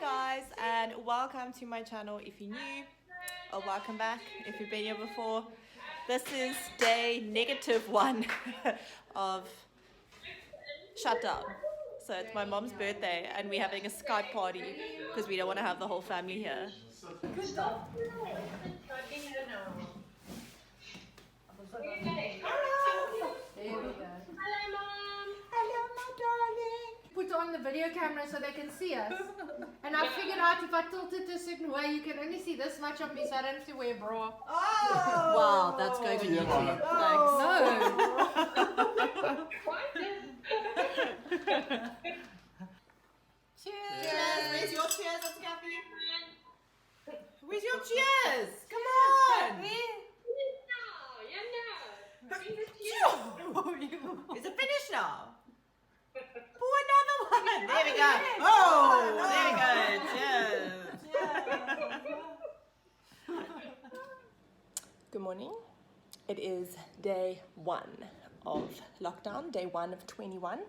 guys, and welcome to my channel if you're new, or welcome back if you've been here before. This is day -1 of shutdown. So it's my mom's birthday and we're having a Skype party because we don't want to have the whole family here. Good job. There we go. Hello, Mom. Hello, my darling. Put on the video camera so they can see us. And I figured out if I tilt it a certain way, you can only see this much of me, so I don't have to wear a bra. Oh! Wow, that's going on YouTube. Thanks. No. Cheers! Where's your cheers? That's Kathy. Where's your cheers? Come on! Is it finished now? Pour another one. There we go. Oh, there we go. Cheers. Good morning. It is day 1 of lockdown, day 1 of 21.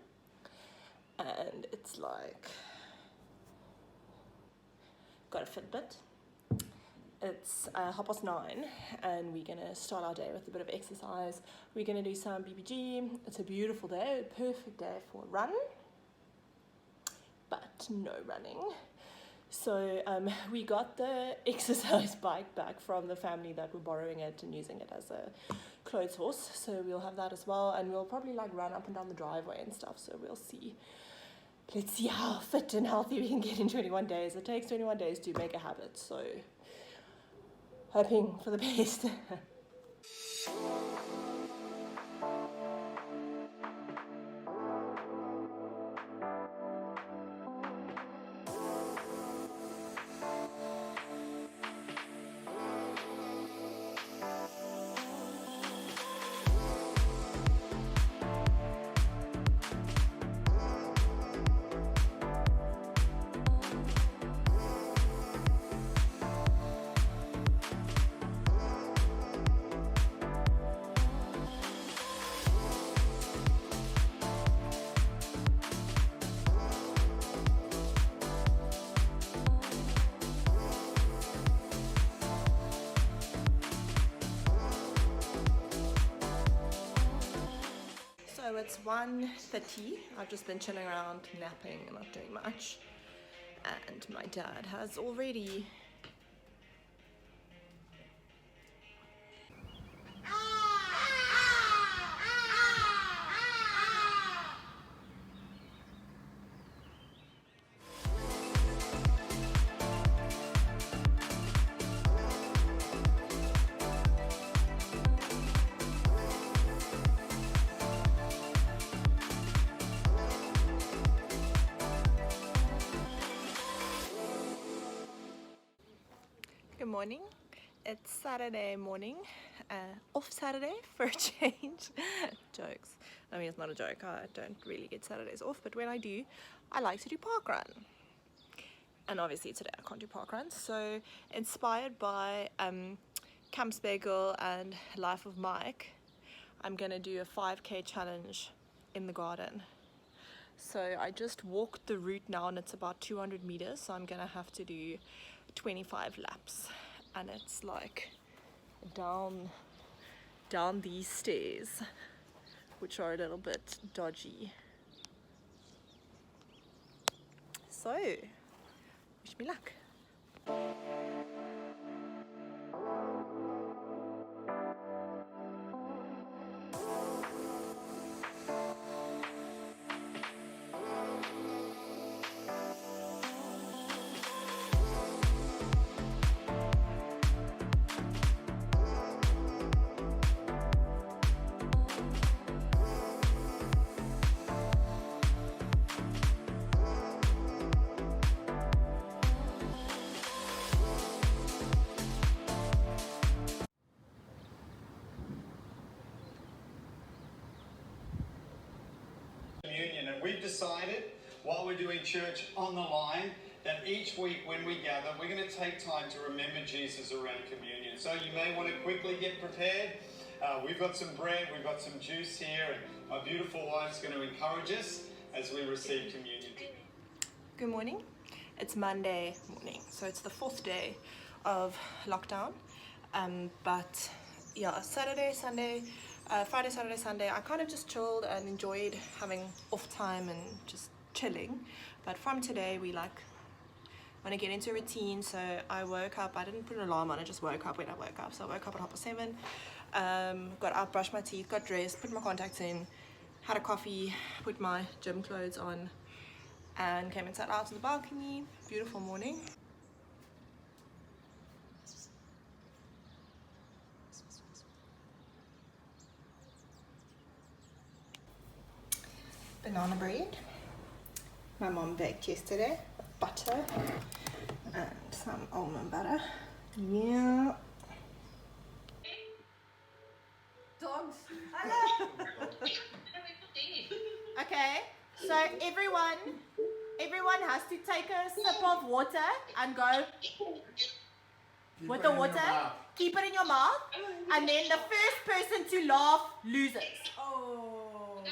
And it's like, got a Fitbit. It's 9:30 and we're gonna start our day with a bit of exercise. We're gonna do some BBG. It's a beautiful day, a perfect day for a run, but no running. So we got the exercise bike back from the family that were borrowing it and using it as a clothes horse. So we'll have that as well, and we'll probably like run up and down the driveway and stuff. So we'll see. Let's see how fit and healthy we can get in 21 days. It takes 21 days to make a habit. So hoping for the best. So it's 1:30. I've just been chilling around, napping, and not doing much. And my dad has already Good morning. It's Saturday morning, off Saturday for a change. Jokes. I mean, it's not a joke. I don't really get Saturdays off, but when I do, I like to do parkrun. And obviously today I can't do parkrun, so inspired by Camp Spegel and Life of Mike, I'm gonna do a 5K challenge in the garden. So I just walked the route now and it's about 200 meters, so I'm gonna have to do 25 laps, and it's like down these stairs, which are a little bit dodgy. So wish me luck. Communion, and we've decided while we're doing church on the line that each week when we gather we're going to take time to remember Jesus around communion. So you may want to quickly get prepared. We've got some bread, we've got some juice here, and my beautiful wife's going to encourage us as we receive communion. Good morning. It's Monday morning, so it's the 4th day of lockdown. But yeah, Saturday, Sunday, Friday, Saturday, Sunday, I kind of just chilled and enjoyed having off time and just chilling. But from today, we like want to get into a routine. So I woke up, I didn't put an alarm on, I just woke up when I woke up. So I woke up at 7:30, got up, brushed my teeth, got dressed, put my contacts in, had a coffee, put my gym clothes on, and came and sat out on the balcony. Beautiful morning. Banana bread. My mom baked yesterday with butter and some almond butter. Yeah. Dogs. Hello. Okay, so everyone has to take a sip of water and go with the water. Keep it in your mouth, and then the first person to laugh loses. Oh.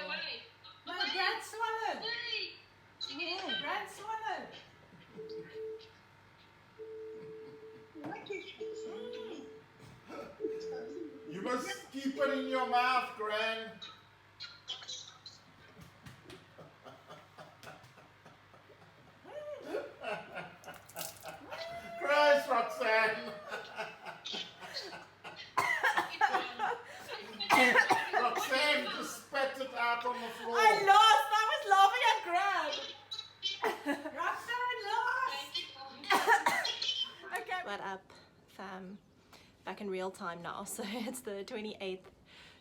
My Brad swallowed. Brad swallowed. You must keep it in your mouth, Gran. Christ, Roxanne. Roxanne just spat it out on the floor. I lost. I was laughing at Grab. Roxanne lost. Okay. What up, fam? Back in real time now. So it's the 28th.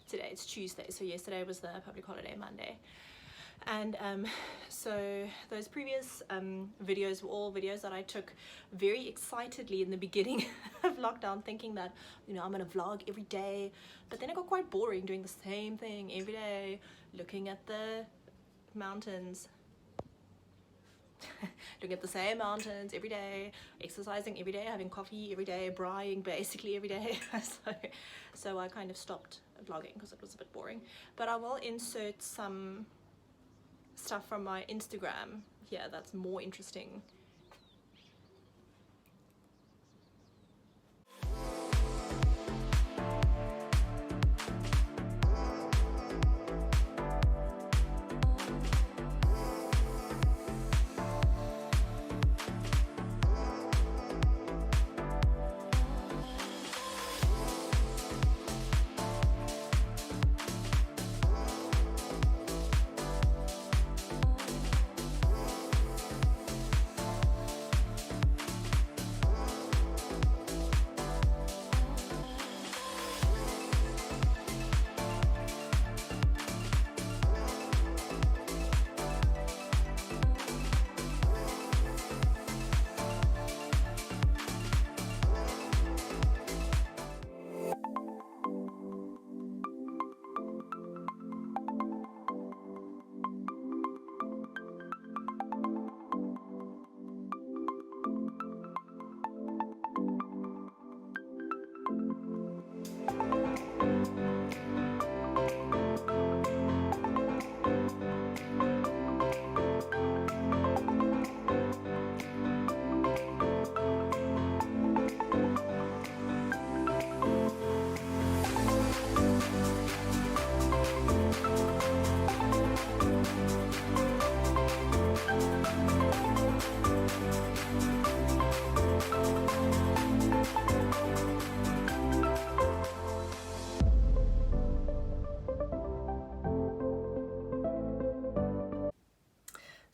Today it's Tuesday. So yesterday was the public holiday, Monday. And so those previous videos were all videos that I took very excitedly in the beginning of lockdown, thinking that, you know, I'm gonna vlog every day. But then it got quite boring doing the same thing every day, looking at the mountains. Looking at the same mountains every day, exercising every day, having coffee every day, braaiing basically every day. So I kind of stopped vlogging because it was a bit boring. But I will insert some stuff from my Instagram here that's more interesting.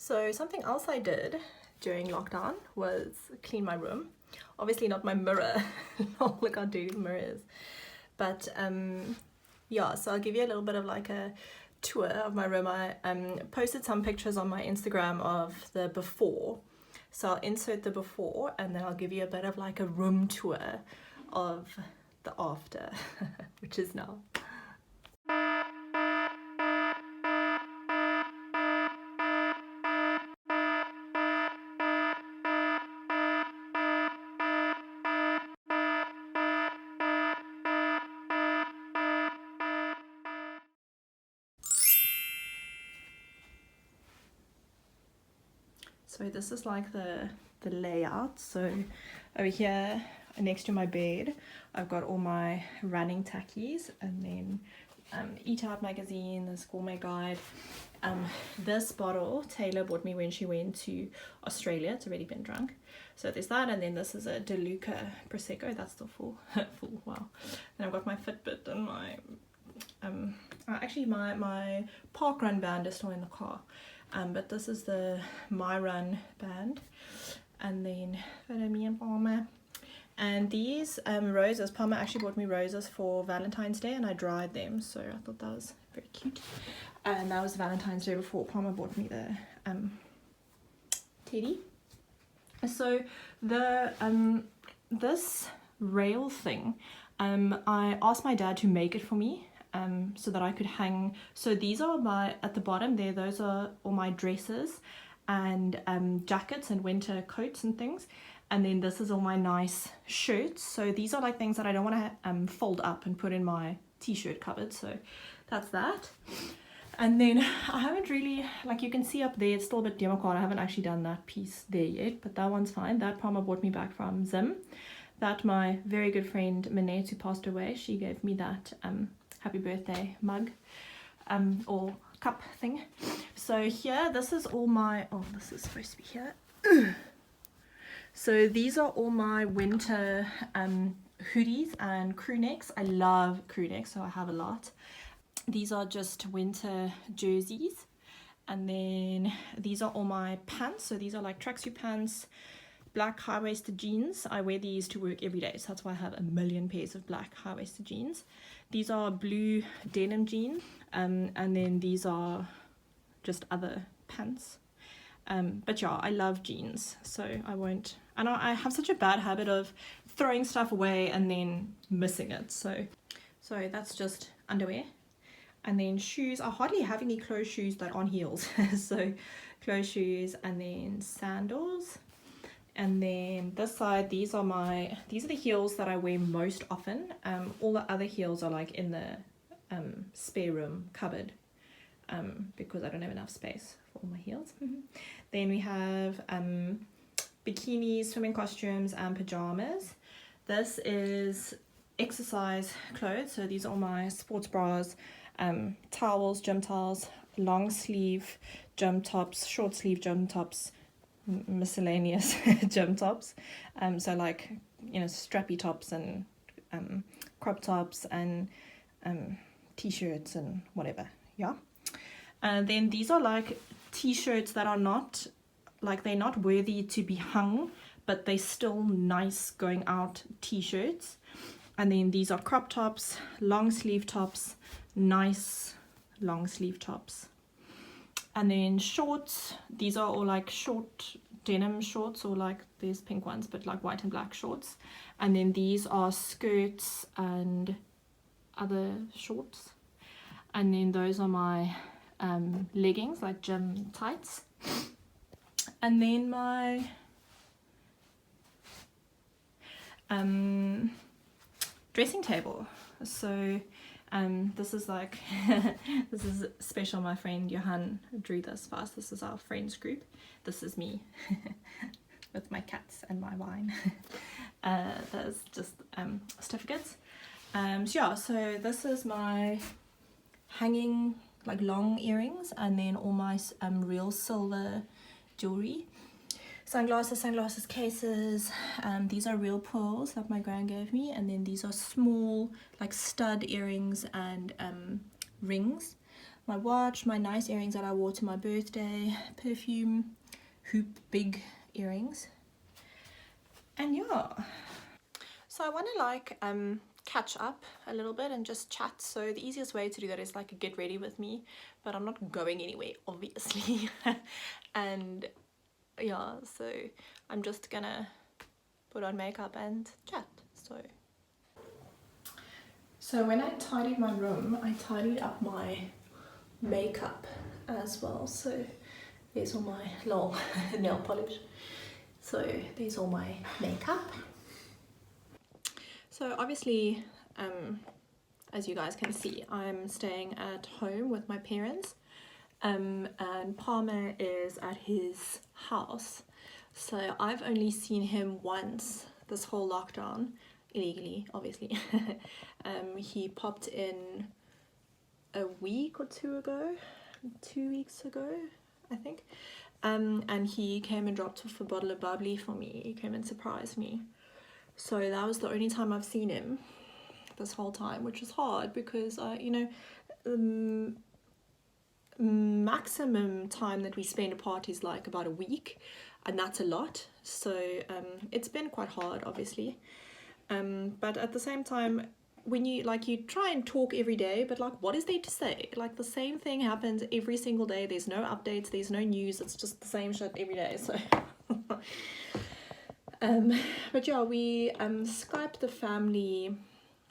So something else I did during lockdown was clean my room. Obviously not my mirror. Look how dirty the mirror is. But yeah, so I'll give you a little bit of like a tour of my room. I posted some pictures on my Instagram of the before. So I'll insert the before and then I'll give you a bit of like a room tour of the after, which is now. So this is like the the layout. So over here next to my bed I've got all my running tackies, and then Eat Out magazine, this gourmet guide. This bottle Taylor bought me when she went to Australia. It's already been drunk. So there's that, and then this is a DeLuca Prosecco. That's still full. Full, wow. And I've got my Fitbit and my actually my park run band is still in the car. But this is the My Run band. And then me and Palmer. And these roses, Palmer actually bought me roses for Valentine's Day, and I dried them, so I thought that was very cute. And that was Valentine's Day before Palmer bought me the teddy. So the this rail thing, I asked my dad to make it for me, so that I could hang. So these are my, at the bottom there, those are all my dresses and jackets and winter coats and things. And then this is all my nice shirts. So these are like things that I don't want to fold up and put in my t-shirt cupboard. So that's that. And then I haven't really, like you can see up there, it's still a bit democrat. I haven't actually done that piece there yet, but that one's fine. That Palmer brought me back from Zim. That my very good friend Minette, who passed away, she gave me that happy birthday mug or cup thing. So here, this is all my, oh, this is supposed to be here. So these are all my winter hoodies and crew necks. I love crew necks, so I have a lot. These are just winter jerseys. And then these are all my pants. So these are like tracksuit pants, black high-waisted jeans. I wear these to work every day, so that's why I have a million pairs of black high-waisted jeans. These are blue denim jeans, and then these are just other pants. But yeah, I love jeans, so I won't, and I have such a bad habit of throwing stuff away and then missing it. So that's just underwear. And then shoes, I hardly have any closed shoes that aren't heels. So closed shoes, and then sandals. And then this side, these are the heels that I wear most often. All the other heels are like in the spare room cupboard, because I don't have enough space for all my heels. Then we have bikinis, swimming costumes, and pajamas. This is exercise clothes, so these are all my sports bras, towels, gym towels, long sleeve gym tops, short sleeve gym tops, miscellaneous gym tops, so like, you know, strappy tops and crop tops and t-shirts and whatever. Yeah. And then these are like t-shirts that are not, like, they're not worthy to be hung, but they're still nice going out t-shirts. And then these are crop tops, long sleeve tops, nice long sleeve tops. And then shorts, these are all like short denim shorts, or like there's pink ones, but like white and black shorts. And then these are skirts and other shorts. And then those are my leggings, like gym tights. And then my dressing table. So this is like this is special. My friend Johan drew this for us. This is our friends group. This is me with my cats and my wine. There's just certificates. So yeah, so this is my hanging like long earrings, and then all my real silver jewelry. Sunglasses, cases. These are real pearls that my gran gave me, and then these are small like stud earrings and rings. My watch, my nice earrings that I wore to my birthday, perfume, hoop big earrings. And yeah, so I want to like catch up a little bit and just chat. So the easiest way to do that is like get ready with me, but I'm not going anywhere obviously. And yeah, so I'm just gonna put on makeup and chat. So when I tidied my room, I tidied up my makeup as well. So there's all my long nail polish. So there's all my makeup. So obviously, as you guys can see, I'm staying at home with my parents. and Palmer is at his house. So I've only seen him once this whole lockdown, illegally, obviously. He popped in a week or 2 weeks ago, I think. And he came and dropped off a bottle of bubbly for me. He came and surprised me. So that was the only time I've seen him this whole time, which is hard because, the maximum time that we spend apart is like about a week, and that's a lot. So it's been quite hard, obviously. But at the same time, when you try and talk every day, but like, what is there to say? Like, the same thing happens every single day. There's no updates, there's no news, it's just the same shit every day. So but yeah, we Skype the family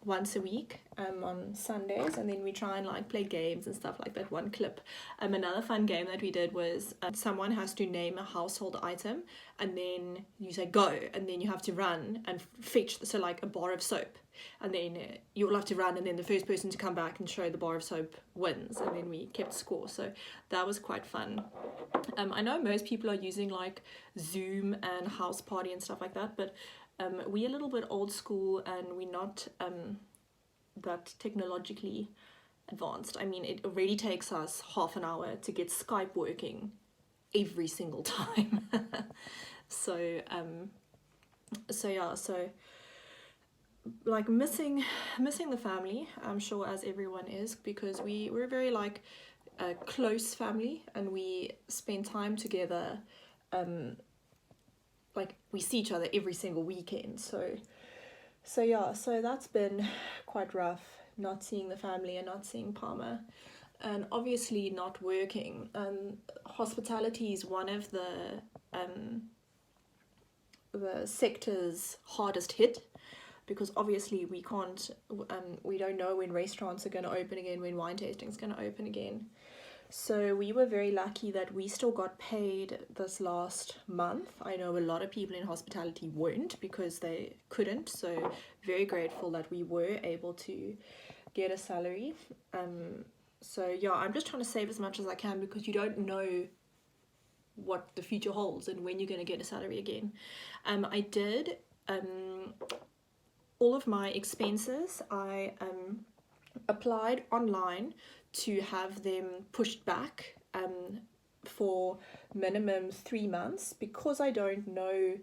once a week on Sundays, and then we try and like play games and stuff like that. One clip, another fun game that we did was someone has to name a household item, and then you say go, and then you have to run and fetch, so like a bar of soap, and then you'll have to run, and then the first person to come back and show the bar of soap wins, and then we kept score. So that was quite fun. I know most people are using like Zoom and House Party and stuff like that, but we're a little bit old school, and we're not that technologically advanced. I mean, it already takes us half an hour to get Skype working every single time. So yeah, so like missing the family, I'm sure, as everyone is, because we're very like a close family, and we spend time together. Like, we see each other every single weekend, so yeah, so that's been quite rough, not seeing the family and not seeing Palmer, and obviously not working. Hospitality is one of the sectors hardest hit, because obviously we can't, we don't know when restaurants are going to open again, when wine tasting is going to open again. So we were very lucky that we still got paid this last month. I know a lot of people in hospitality weren't because they couldn't. So very grateful that we were able to get a salary. So yeah, I'm just trying to save as much as I can, because you don't know what the future holds and when you're going to get a salary again. I did all of my expenses. I applied online to have them pushed back for minimum 3 months, because I don't know,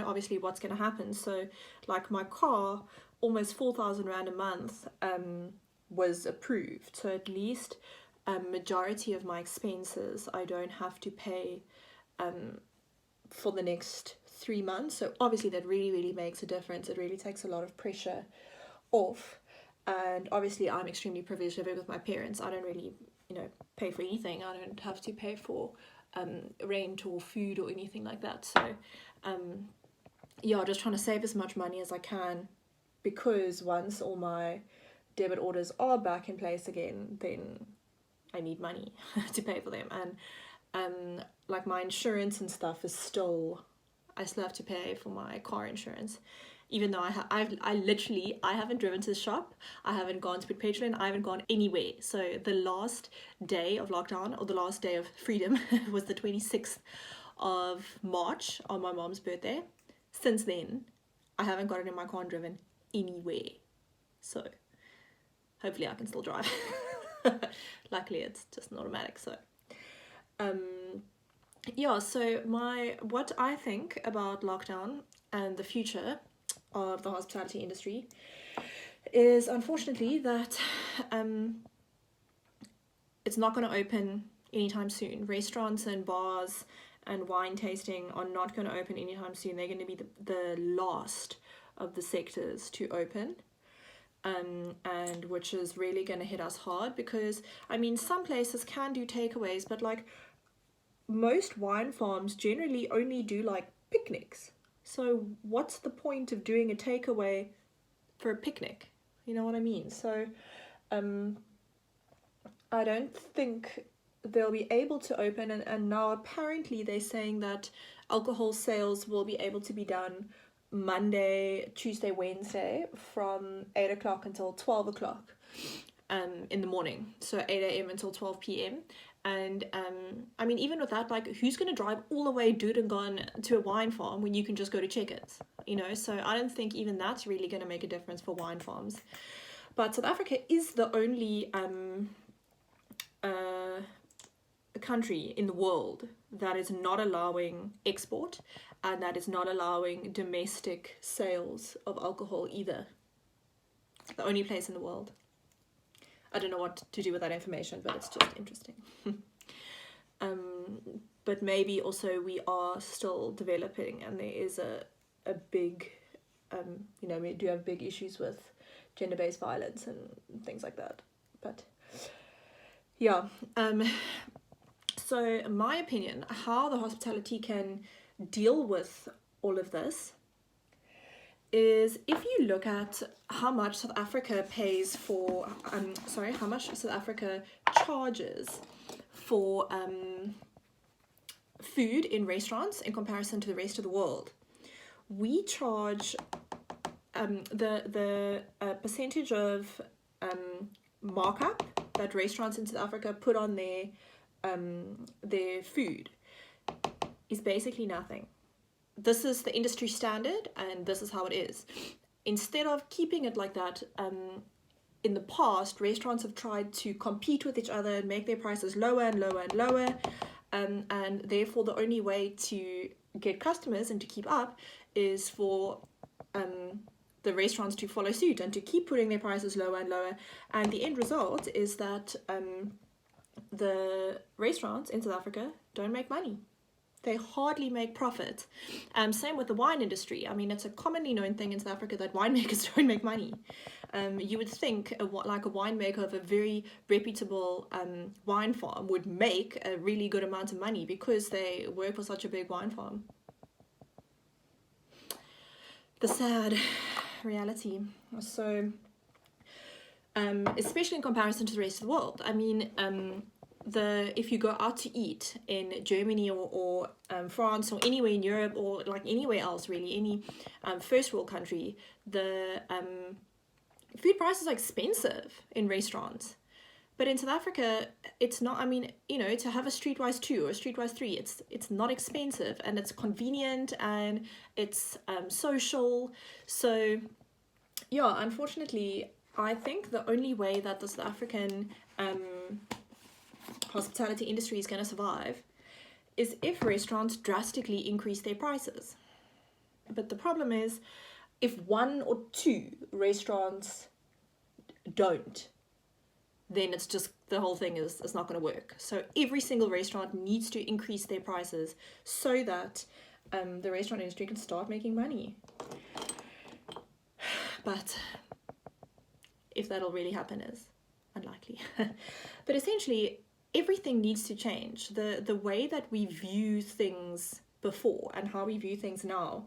obviously what's going to happen. So like my car, almost 4,000 Rand a month was approved, so at least majority of my expenses I don't have to pay for the next 3 months. So obviously that really makes a difference. It really takes a lot of pressure off. And obviously I'm extremely privileged living with my parents. I don't really, pay for anything. I don't have to pay for rent or food or anything like that. So yeah, just trying to save as much money as I can, because once all my debit orders are back in place again, then I need money to pay for them. And like my insurance and stuff is I still have to pay for my car insurance. Even though I haven't driven to the shop, I haven't gone to put petrol in, I haven't gone anywhere. So the last day of lockdown, or the last day of freedom, was the 26th of March on my mom's birthday. Since then, I haven't gotten in my car and driven anywhere. So hopefully I can still drive. Luckily it's just an automatic. So yeah, so what I think about lockdown and the future of the hospitality industry is, unfortunately, that it's not going to open anytime soon. Restaurants and bars and wine tasting are not going to open anytime soon. They're going to be the last of the sectors to open, and which is really going to hit us hard, because I mean, some places can do takeaways, but like most wine farms generally only do like picnics. So what's the point of doing a takeaway for a picnic? You know what I mean? So I don't think they'll be able to open, and now apparently they're saying that alcohol sales will be able to be done Monday, Tuesday, Wednesday from 8 o'clock until 12 o'clock in the morning. So 8 a.m. until 12 p.m. And I mean, even with that, like, who's going to drive all the way Doodingon to a wine farm when you can just go to Checkers, you know? So I don't think even that's really going to make a difference for wine farms. But South Africa is the only country in the world that is not allowing export, and that is not allowing domestic sales of alcohol either. The only place in the world. I don't know what to do with that information, but it's just interesting. But maybe also we are still developing, and there is a big, you know, we do have big issues with gender-based violence and things like that. But yeah, so in my opinion, how the hospitality can deal with all of this is if you look at how much South Africa pays for, how much South Africa charges for food in restaurants in comparison to the rest of the world. We charge the percentage of markup that restaurants in South Africa put on their food is basically nothing. This is the industry standard, and this is how it is. Instead of keeping it like that, in the past, restaurants have tried to compete with each other and make their prices lower and lower and lower, and therefore the only way to get customers and to keep up is for the restaurants to follow suit and to keep putting their prices lower and lower. And the end result is that the restaurants in South Africa don't make money. They hardly make profit. Same with the wine industry. I mean, it's a commonly known thing in South Africa that winemakers don't make money. You would think like a winemaker of a very reputable wine farm would make a really good amount of money because they work for such a big wine farm. The sad reality. So, especially in comparison to the rest of the world. I mean, if you go out to eat in Germany or France or anywhere in Europe or like anywhere else really, any first world country, the food prices are expensive in restaurants. But in South Africa, it's not. I mean, you know, to have a Streetwise 2 or a Streetwise 3, it's not expensive, and it's convenient, and it's social. So yeah, unfortunately, I think the only way that the South African hospitality industry is going to survive is if restaurants drastically increase their prices. But the problem is, if one or two restaurants don't, then it's just, the whole thing is, it's not going to work. So every single restaurant needs to increase their prices so that the restaurant industry can start making money. But if that'll really happen is unlikely. But essentially, everything needs to change. The way that we view things before and how we view things now,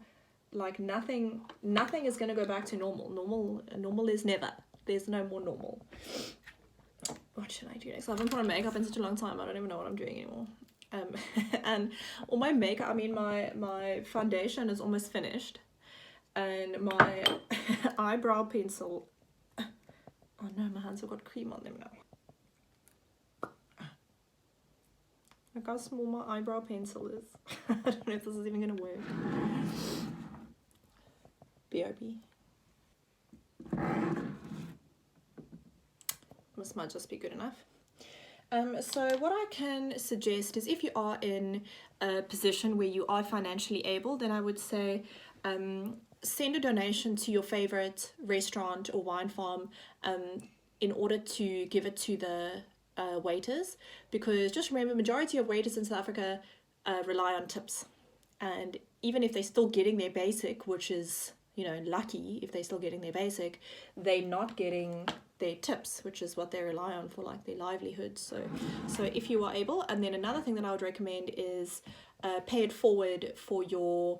like nothing is going to go back to normal. Normal is never. There's no more normal. What should I do next? I haven't put on makeup in such a long time. I don't even know what I'm doing anymore. And all my makeup, I mean, my foundation is almost finished, and my eyebrow pencil. Oh no, my hands have got cream on them now. Look how small my eyebrow pencil is. I don't know if this is even gonna work. BRB. This might just be good enough. So what I can suggest is, if you are in a position where you are financially able, then I would say send a donation to your favorite restaurant or wine farm in order to give it to the waiters, because just remember, majority of waiters in South Africa rely on tips, and even if they're still getting their basic, which is, you know, lucky if they're still getting their basic, they're not getting their tips, which is what they rely on for like their livelihood. So if you are able, and then another thing that I would recommend is pay it forward for your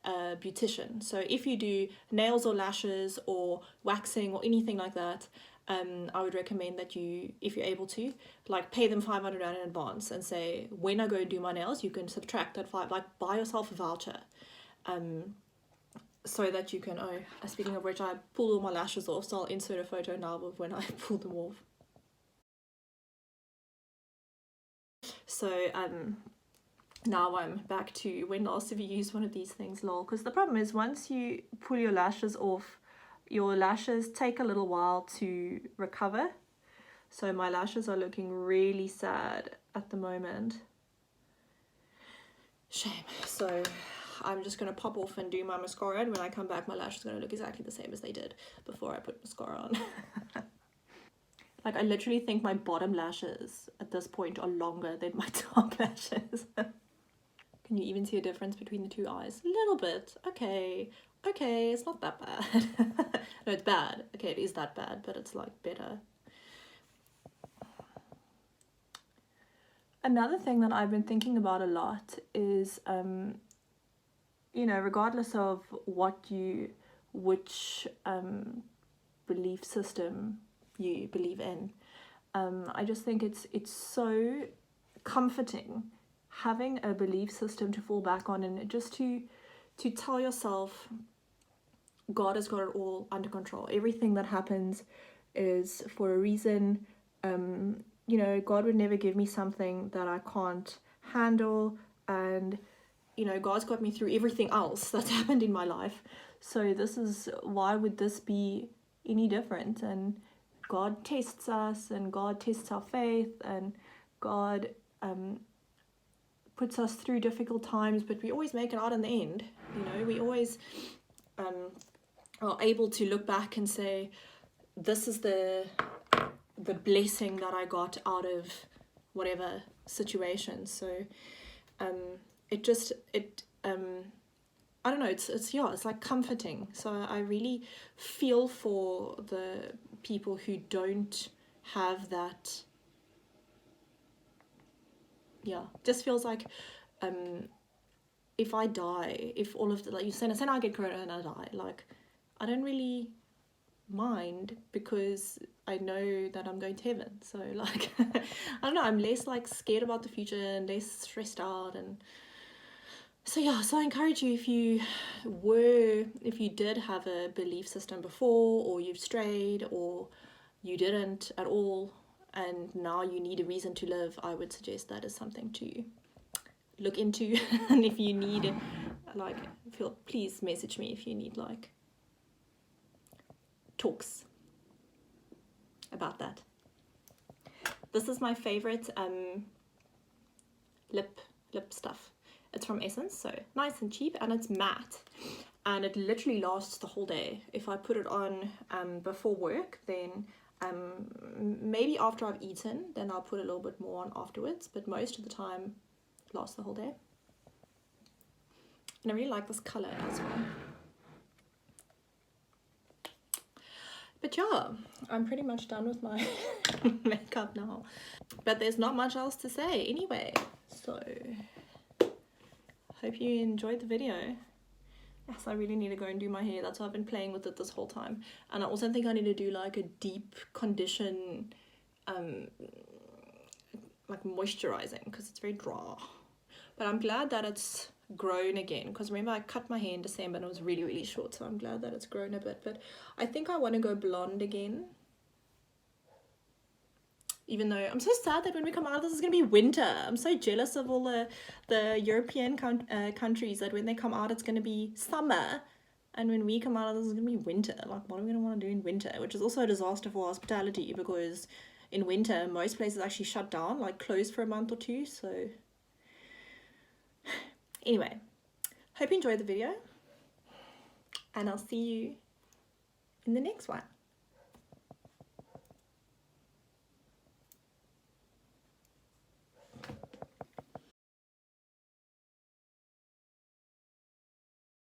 beautician. So if you do nails or lashes or waxing or anything like that, I would recommend that you, if you're able to, like pay them 500 Rand in advance and say, when I go and do my nails, you can subtract that like buy yourself a voucher, so that you can, speaking of which, I pulled all my lashes off, so I'll insert a photo now of when I pulled them off. So now I'm back to when last have you used one of these things, lol. Because the problem is once you pull your lashes off, your lashes take a little while to recover. So my lashes are looking really sad at the moment. Shame. So I'm just going to pop off and do my mascara, and when I come back my lashes are going to look exactly the same as they did before I put mascara on. Like I literally think my bottom lashes at this point are longer than my top lashes. Can you even see a difference between the two eyes? A little bit. Okay, it's not that bad. No, it's bad. Okay, it is that bad, but it's like better. Another thing that I've been thinking about a lot is, you know, regardless of which belief system you believe in, I just think it's so comforting having a belief system to fall back on, and just to tell yourself God has got it all under control. Everything that happens is for a reason. You know, God would never give me something that I can't handle, and you know, God's got me through everything else that's happened in my life, so this is, why would this be any different? And God tests us, and God tests our faith, and God puts us through difficult times, but we always make it out in the end. You know, we always are able to look back and say, this is the blessing that I got out of whatever situation. So I don't know, it's like comforting. So I really feel for the people who don't have that. Yeah, just feels like if I die, if all of the, like you say I get corona and I die, like I don't really mind, because I know that I'm going to heaven. So like I don't know, I'm less like scared about the future and less stressed out. And so yeah, so I encourage you, if you did have a belief system before, or you've strayed, or you didn't at all, and now you need a reason to live, I would suggest that is something to look into. And if you need, like, please message me if you need like talks about that. This is my favorite lip stuff. It's from Essence, so nice and cheap, and it's matte, and it literally lasts the whole day. If I put it on before work, then maybe after I've eaten, then I'll put a little bit more on afterwards, but most of the time it lasts the whole day. And I really like this color as well. But yeah, I'm pretty much done with my makeup now. But there's not much else to say anyway. So, hope you enjoyed the video. Yes, I really need to go and do my hair. That's why I've been playing with it this whole time. And I also think I need to do like a deep condition, like moisturizing, because it's very dry. But I'm glad that it's grown again, because remember I cut my hair in December and it was really, really short, so I'm glad that it's grown a bit. But I think I want to go blonde again, even though I'm so sad that when we come out of this is going to be winter. I'm so jealous of all the European countries that when they come out it's going to be summer, and when we come out of this is going to be winter. Like, what are we going to want to do in winter? Which is also a disaster for hospitality, because in winter most places actually shut down, like closed for a month or two. So anyway, hope you enjoyed the video, and I'll see you in the next one.